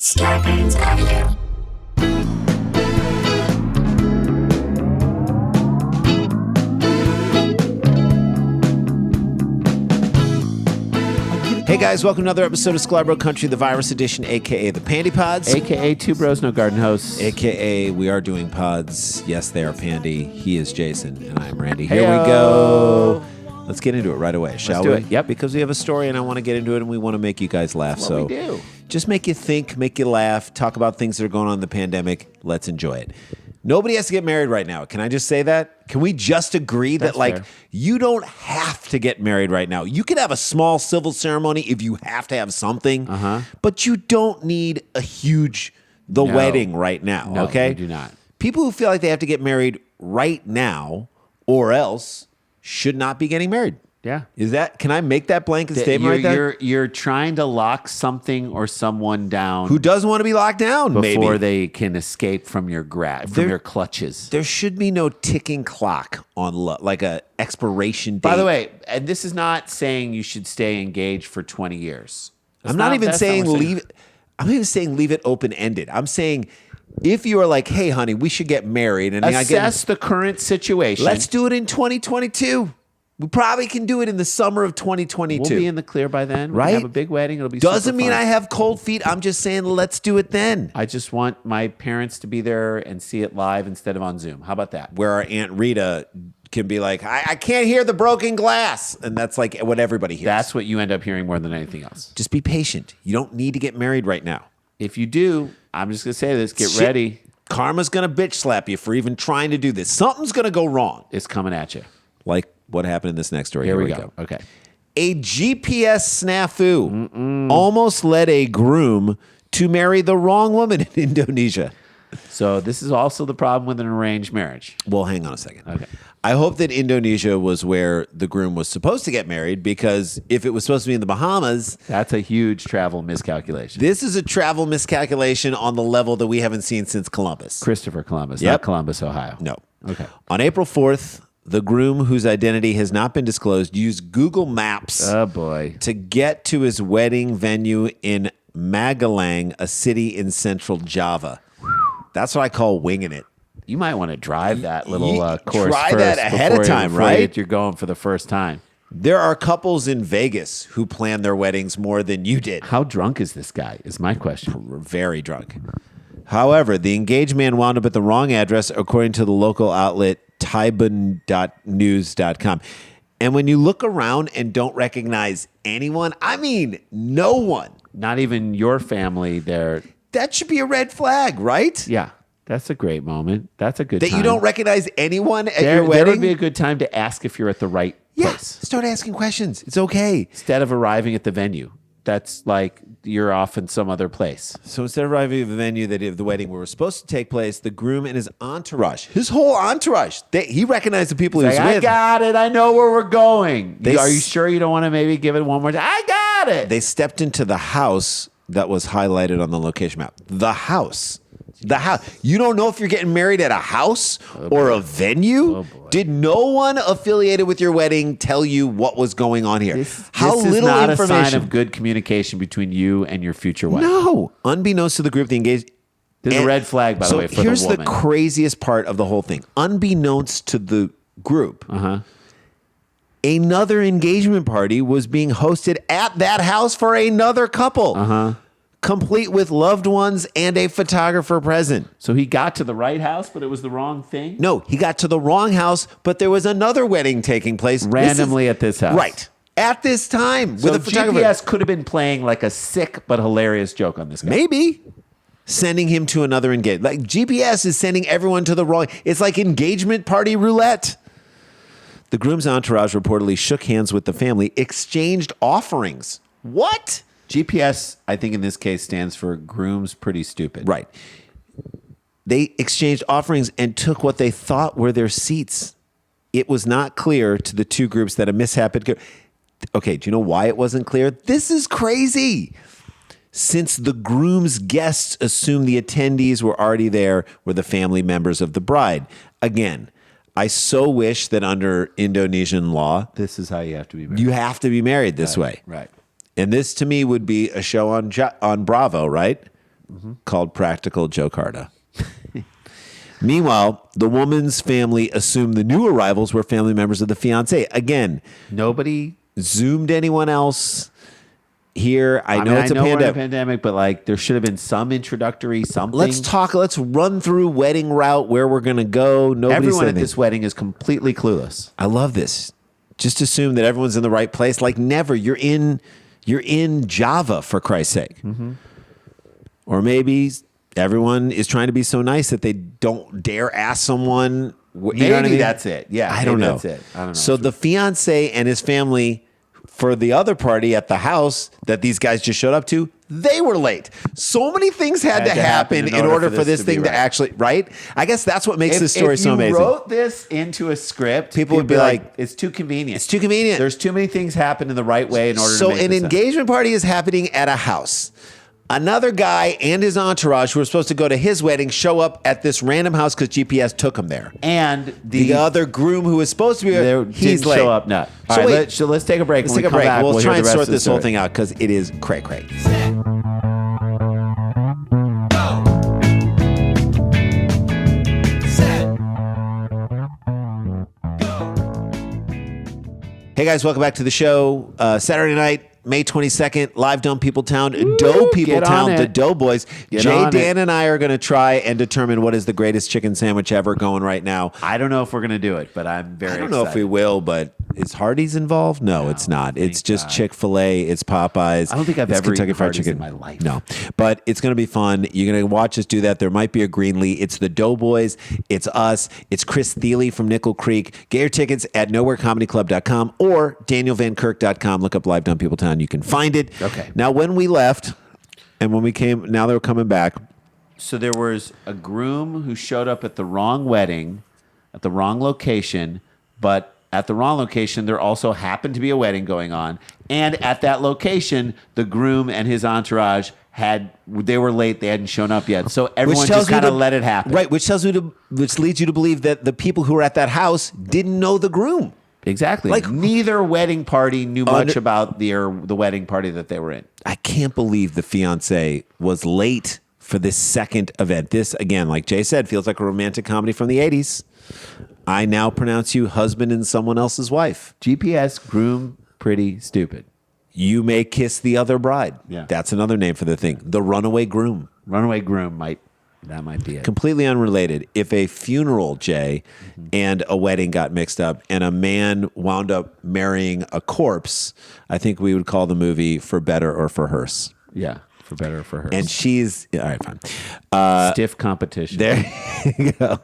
Scarpins Avenue. Hey guys, welcome to another episode of Sklar Country, the virus edition, aka the Pandy Pods. AKA Two Bros No Garden Hosts. AKA we are doing pods. Yes, they are Pandy. He is Jason, and I am Randy. Here Heyo. we go. Let's get into it right away, shall do we? it. Yep. Because we have a story, and I want to get into it, and we want to make you guys laugh. That's so what we do. just make you think, make you laugh, talk about things that are going on in the pandemic. Let's enjoy it. Nobody has to get married right now. Can I just say that? Can we just agree that, fair. you don't have to get married right now? You can have a small civil ceremony if you have to have something, but you don't need a huge wedding right now, No, okay? you do not. People who feel like they have to get married right now or else should not be getting married. Yeah. Can I make that blanket statement right there? You're trying to lock something or someone down Who doesn't want to be locked down, before maybe? they can escape from your your clutches. There should be no ticking clock on like a expiration date. By the way, and this is not saying you should stay engaged for 20 years. I'm not even saying what we're leave. I'm not even saying leave it open ended. I'm saying if you are like, hey, honey, we should get married, and Assess the current situation. let's do it in 2022. We probably can do it in the summer of 2022. We'll be in the clear by then. Right? We'll have a big wedding. It'll be Doesn't super mean fun. I have cold feet. I'm just saying let's do it then. I just want my parents to be there and see it live instead of on Zoom. How about that? Where our Aunt Rita can be like, I can't hear the broken glass. And that's like what everybody hears. That's what you end up hearing more than anything else. Just be patient. You don't need to get married right now. If you do, I'm just going to say this, get Shit. ready. Karma's going to bitch slap you for even trying to do this. Something's going to go wrong. It's coming at you. Like what happened in this next story. Here we go. Okay. A GPS snafu almost led a groom to marry the wrong woman in Indonesia. So this is also the problem with an arranged marriage. Well, hang on a second. Okay. I hope that Indonesia was where the groom was supposed to get married, because if it was supposed to be in the Bahamas, That's a huge travel miscalculation. this is a travel miscalculation on the level that we haven't seen since Columbus. Christopher Columbus, Yep. not Columbus, Ohio. No. Okay. On April 4th, the groom, whose identity has not been disclosed, used Google Maps Oh, boy. to get to his wedding venue in Magelang, a city in central Java. That's what I call winging it. You might want to drive that little Ye- course try first that ahead of before time, before right? You're going for the first time. There are couples in Vegas who plan their weddings more than you did. How drunk is this guy is my question. Very drunk. However, the engaged man wound up at the wrong address, according to the local outlet Taibun.news.com. And when you look around and don't recognize anyone, I mean, no one, Not even your family there. that should be a red flag, right? Yeah, that's a great moment. That's a good That time. you don't recognize anyone at There your wedding. would be a good time to ask if you're at the right Yeah, place. start asking questions. It's okay. Instead of arriving at the venue. That's like you're off in some other place. So instead of arriving at the venue that of the wedding where it was supposed to take place, the groom and his entourage, his whole entourage, he recognized the people he was Like, I with. got it. I know where we're going. They Are you s- sure you don't want to maybe give it one more time? I got it. They stepped into the house that was highlighted on the location map. The house. The house. You don't know if you're getting married at a house or a venue? Oh, boy. Did no one affiliated with your wedding tell you what was going on here? How this little is not information? a sign of good communication between you and your future wife. No. Unbeknownst to the group, the engaged. This is a red flag, by the way, for here's the woman. craziest part of the whole thing. Unbeknownst to the group, another engagement party was being hosted at that house for another couple, complete with loved ones and a photographer present. So he got to the right house, but it was the wrong thing? No, he got to the wrong house, but there was another wedding taking place Randomly at this house. Right. At this time So with a photographer. GPS could have been playing like a sick but hilarious joke on this guy. Maybe sending him to another engagement. Like GPS is sending everyone to the wrong. It's like engagement party roulette. The groom's entourage reportedly shook hands with the family, exchanged offerings. What? GPS, I think in this case, stands for groom's pretty stupid. Right. They exchanged offerings and took what they thought were their seats. It was not clear to the two groups that a mishap had. Okay, do you know why it wasn't clear? This is crazy. Since the groom's guests assumed the attendees were already there were the family members of the bride. Again, I so wish that under Indonesian law, This is how you have to be married. you have to be married this way. Right. And this to me would be a show on Bravo, right? called Practical Jocarda. Meanwhile, the woman's family assumed the new arrivals were family members of the fiancé. Again, Nobody zoomed anyone else here. I know mean, it's a we're in pandemic. a pandemic, but like there should have been some introductory something. Let's run through wedding route, where we're going to go. Nobody Everyone said at anything. this wedding is completely clueless. I love this. Just assume that everyone's in the right place. Like never. You're in Java, for Christ's sake. Or maybe everyone is trying to be so nice that they don't dare ask someone. Maybe know what I mean? that's it. Yeah, I don't maybe know. That's it. I don't know. So the fiance and his family, for the other party at the house that these guys just showed up to, they were late. So many things had to happen in order for this thing to actually, right? I guess that's what makes this story so amazing. If you wrote this into a script, People would be like, it's too convenient. It's too convenient. There's too many things happen in the right way in order to make So an this engagement party is happening at a house. Another guy and his entourage who were supposed to go to his wedding show up at this random house because GPS took him there. And The other groom who was supposed to be there, he's didn't late. show up. No. So All right, wait, let's take a break. let's When take we a break. come back, We'll hear try the and rest sort of the this whole story. thing out because it is cray-cray. Hey guys, welcome back to the show. Saturday night, May 22nd, live Dumb People Town, Dough People get on Town, it. the Doughboys. Get Jay, on Dan, it. and I are going to try and determine what is the greatest chicken sandwich ever going right now. I don't know if we're going to do it, but I'm very I don't know if we will, but is Hardee's involved? No, it's not. It's just Chick-fil-A. It's Popeyes. I don't think I've it's ever Kentucky eaten Fried Hardee's Chicken in my life. No, but it's going to be fun. You're going to watch us do that. There might be a Greenlee. It's the Doughboys. It's us. It's Chris Thiele from Nickel Creek. Get your tickets at nowherecomedyclub.com or danielvankirk.com. Look up Live Dumb People Town. You can find it. Okay. Now, when we left and when we came, now they're coming back. So there was a groom who showed up at the wrong wedding, at the wrong location, but at the wrong location, there also happened to be a wedding going on. And at that location, the groom and his entourage they were late. They hadn't shown up yet. So everyone just kind of let it happen. Right, which leads you to believe that the people who were at that house didn't know the groom. Exactly. Like- Neither wedding party knew much about the wedding party that they were in. I can't believe the fiance was late for this second event. This, again, like Jay said, feels like a romantic comedy from the 80s. I now pronounce you husband and someone else's wife. GPS, groom, pretty stupid. You may kiss the other bride. Yeah. That's another name for the thing. The runaway groom. Runaway groom might be it. Completely unrelated. If a funeral, Jay, and a wedding got mixed up and a man wound up marrying a corpse, I think we would call the movie For Better or For Worse. Yeah, for better or for her. And she's, all right, fine. Stiff competition. There you go.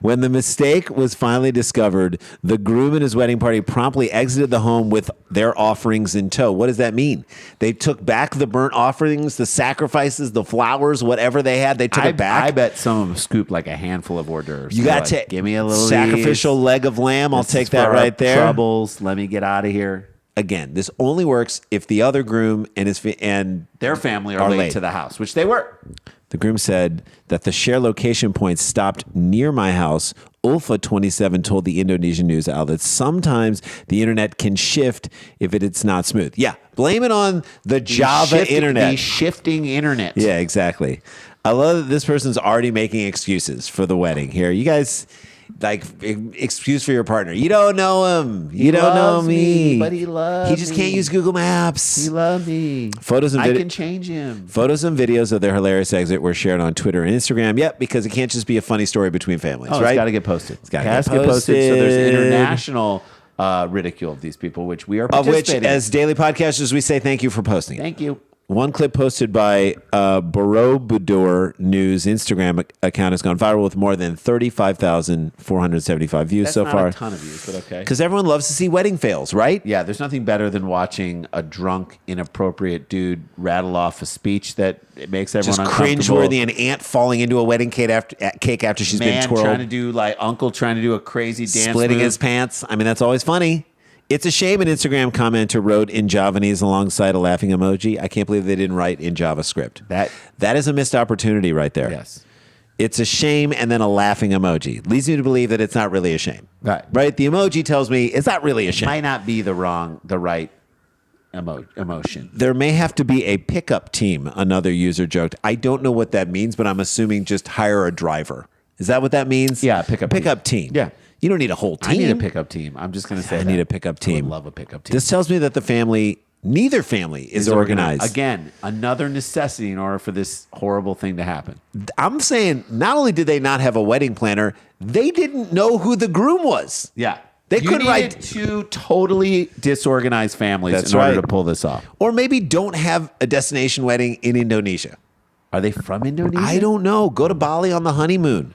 When the mistake was finally discovered, the groom and his wedding party promptly exited the home with their offerings in tow. What does that mean? They took back the burnt offerings, the sacrifices, the flowers, whatever they had. They took it back. I bet some of them scooped like a handful of hors d'oeuvres. You They're got like, to give me a little sacrificial leg of lamb. I'll take that right there. Troubles. Let me get out of here. Again, this only works if the other groom and Their family are late to the house, which they were. The groom said that the share location points stopped near my house. Ulfa 27 told the Indonesian news outlet, sometimes the internet can shift if it's not smooth. Yeah, blame it on the Java internet. The shifting internet. Yeah, exactly. I love that this person's already making excuses for the wedding here. You guys, like, excuse for your partner. You don't know him. You don't know loves me. but he loves He just can't me. use Google Maps. He loved me. Photos and I video. can change him. Photos and videos of their hilarious exit were shared on Twitter and Instagram. Yep, because it can't just be a funny story between families, Oh, right? it's got to get posted. It's gotta has get to get posted. So there's posted. international ridicule of these people, which we are Of which, participating in. as daily podcasters, we say thank you for posting it. Thank you. One clip posted by Borobudur News Instagram account has gone viral with more than 35,475 views That's so not far. a ton of views, but okay. Because everyone loves to see wedding fails, right? Yeah, there's nothing better than watching a drunk, inappropriate dude rattle off a speech that it makes everyone Just uncomfortable. cringeworthy, an aunt falling into a wedding cake after she's been Man twirled, trying to do like uncle trying to do a crazy dance, splitting move. his pants. I mean, that's always funny. It's a shame an Instagram commenter wrote in Javanese alongside a laughing emoji. I can't believe they didn't write in JavaScript. That is a missed opportunity right there. Yes. It's a shame and then a laughing emoji. Leads me to believe that it's not really a shame. Right. Right? The emoji tells me it's not really a shame. Might not be the right emotion. There may have to be a pickup team, another user joked. I don't know what that means, but I'm assuming just hire a driver. Is that what that means? Yeah, pickup team. Yeah. You don't need a whole team. I need a pickup team. I'm just going to say I need a pickup team. I would love a pickup team. This tells me that neither family is organized. Again, another necessity in order for this horrible thing to happen. I'm saying not only did they not have a wedding planner, they didn't know who the groom was. Yeah. They couldn't write two totally disorganized families That's in order right. to pull this off. Or maybe don't have a destination wedding in Indonesia. Are they from Indonesia? I don't know. Go to Bali on the honeymoon.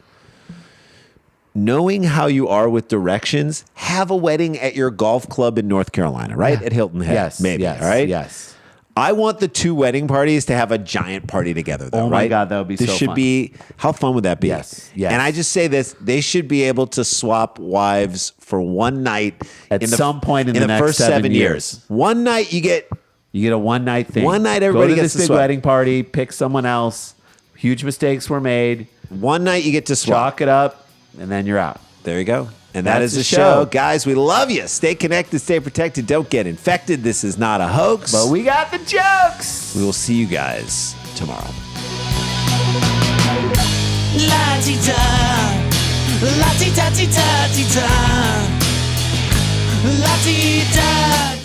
Knowing how you are with directions, have a wedding at your golf club in North Carolina, right? Yeah. At Hilton Head, Yes. maybe, Yes. all right? Yes. I want the two wedding parties to have a giant party together, though, Oh my right? God, that would be this so should fun. be, how fun would that be? Yes, yes. And I just say this, they should be able to swap wives for one night. At some point in the next first 7 years. One night you get, You get a one night thing. One night everybody Go to gets this to big swap. wedding party, pick someone else. Huge mistakes were made. one night you get to swap. Chalk it up, and then you're out. There you go. And that That's is the the show. show. Guys, we love you. Stay connected, stay protected, don't get infected. This is not a hoax. But we got the jokes. We will see you guys tomorrow. La ti da, la ti da ti da ti da, la ti da.